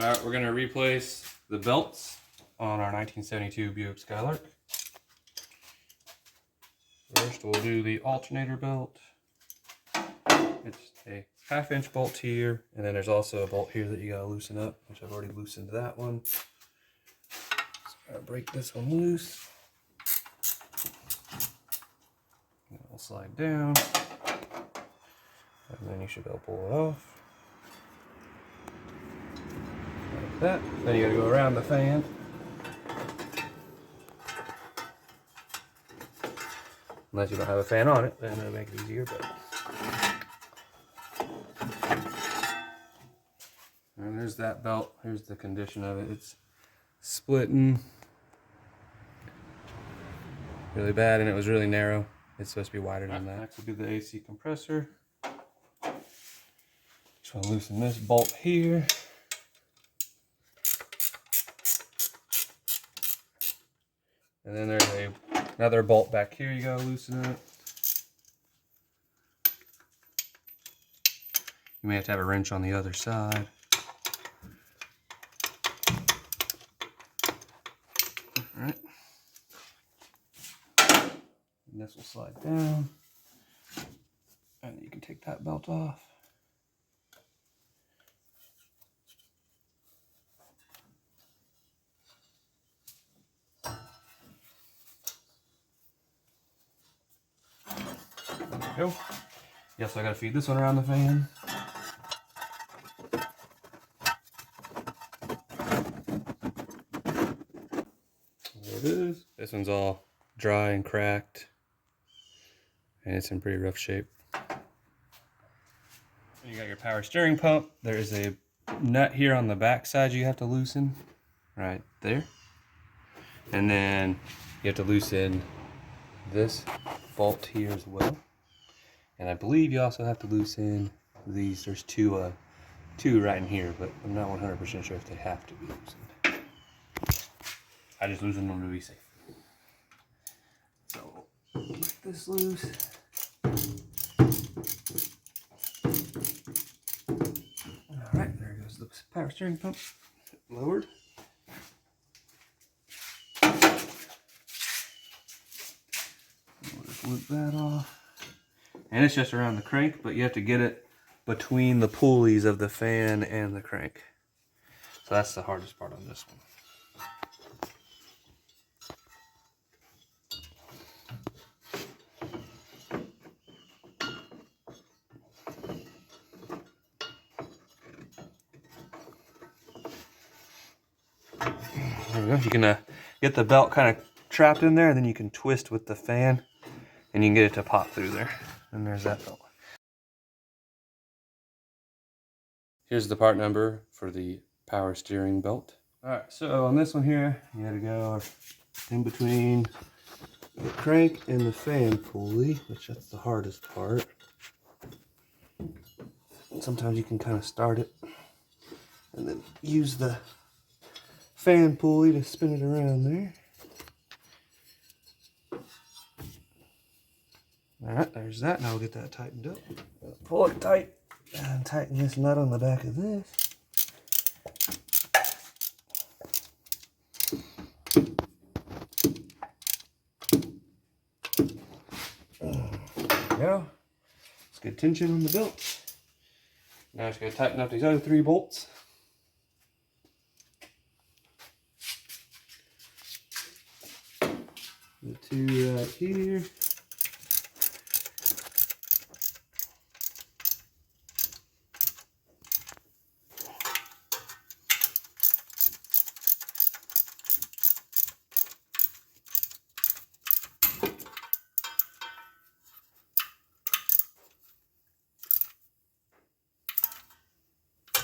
Alright, we're going to replace the belts on our 1972 Buick Skylark. First we'll do the alternator belt. It's a 1/2-inch bolt here, and then there's also a bolt here that you gotta loosen up, which I've already loosened that one. So I'm gonna break this one loose. And it'll slide down, and then you should be able to pull it off. Like that. Then you gotta go around the fan. Unless you don't have a fan on it, then it'll make it easier, but. And there's that belt. Here's the condition of it. It's splitting really bad, and it was really narrow. It's supposed to be wider than that. Next will be the AC compressor. Just want to loosen this bolt here. And then there's another bolt back here you gotta loosen up. You may have to have a wrench on the other side. Alright. And this will slide down. And you can take that belt off. There we go. Yes, I gotta feed this one around the fan. There it is. This one's all dry and cracked, and it's in pretty rough shape. You got your power steering pump. There is a nut here on the back side you have to loosen, right there. And then you have to loosen this bolt here as well. And I believe you also have to loosen these. There's two right in here, but I'm not 100% sure if they have to be loosened. I just loosened them to be safe. So, get this loose. Alright, there goes the power steering pump. Lowered. We'll just loop that off. And it's just around the crank, but you have to get it between the pulleys of the fan and the crank. So that's the hardest part on this one. There we go. You can get the belt kind of trapped in there, and then you can twist with the fan, and you can get it to pop through there. And there's that belt. Here's the part number for the power steering belt. Alright, so on this one here, you gotta go in between the crank and the fan pulley, which that's the hardest part. And sometimes you can kind of start it and then use the fan pulley to spin it around there. Alright, there's that. Now we'll get that tightened up. Pull it tight and tighten this nut on the back of this. There we go. It's good tension on the belt. Now just gotta tighten up these other 3 bolts. The 2 right here.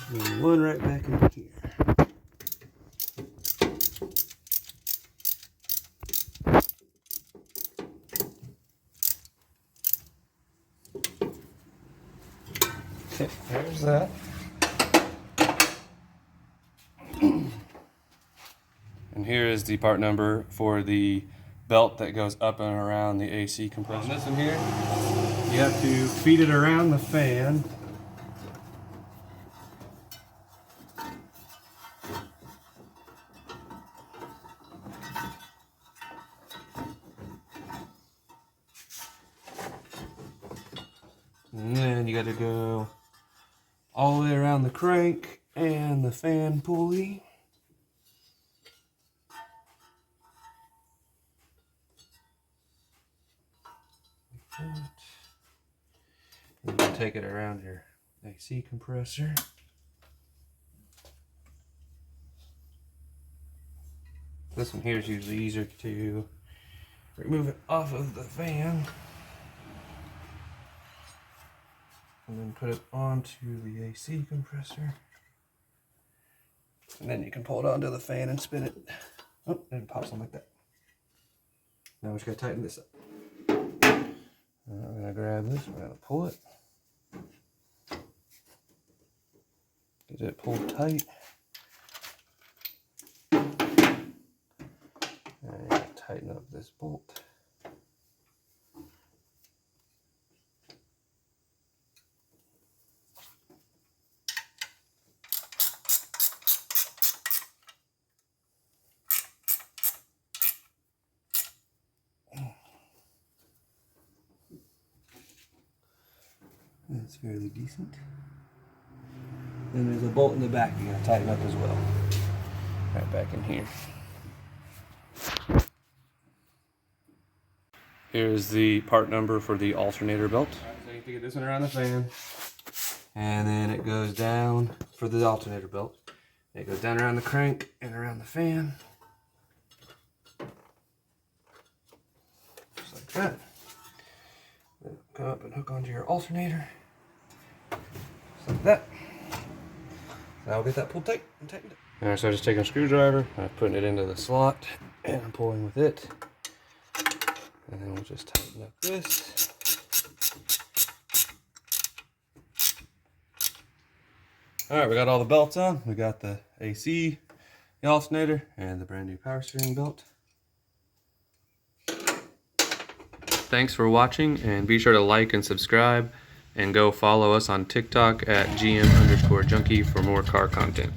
And 1 right back in here. Okay, there's that. And here is the part number for the belt that goes up and around the AC compressor. On this one here, you have to feed it around the fan. And then you got to go all the way around the crank and the fan pulley. Like that. And you take it around your AC compressor. This one here is usually easier to remove it off of the fan and then put it onto the AC compressor. And then you can pull it onto the fan and spin it. Oh, and it pops on like that. Now we just gotta tighten this up. I'm gonna grab this, we're gonna pull it. Get it pulled tight. And tighten up this bolt. That's fairly decent. Then there's a bolt in the back you gotta tighten up as well. Right back in here. Here's the part number for the alternator belt. Right, so you have to get this one around the fan. And then it goes down for the alternator belt. It goes down around the crank and around the fan. Just like that. Then come up and hook onto your alternator. Just like that. Now we'll get that pulled tight and tightened up. Alright, so I'm just taking a screwdriver, I'm putting it into the slot, and I'm pulling with it. And then we'll just tighten up this. Alright, we got all the belts on. We got the AC, the alternator, and the brand new power steering belt. Thanks for watching, and be sure to like and subscribe, and go follow us on TikTok at GM_junkie for more car content.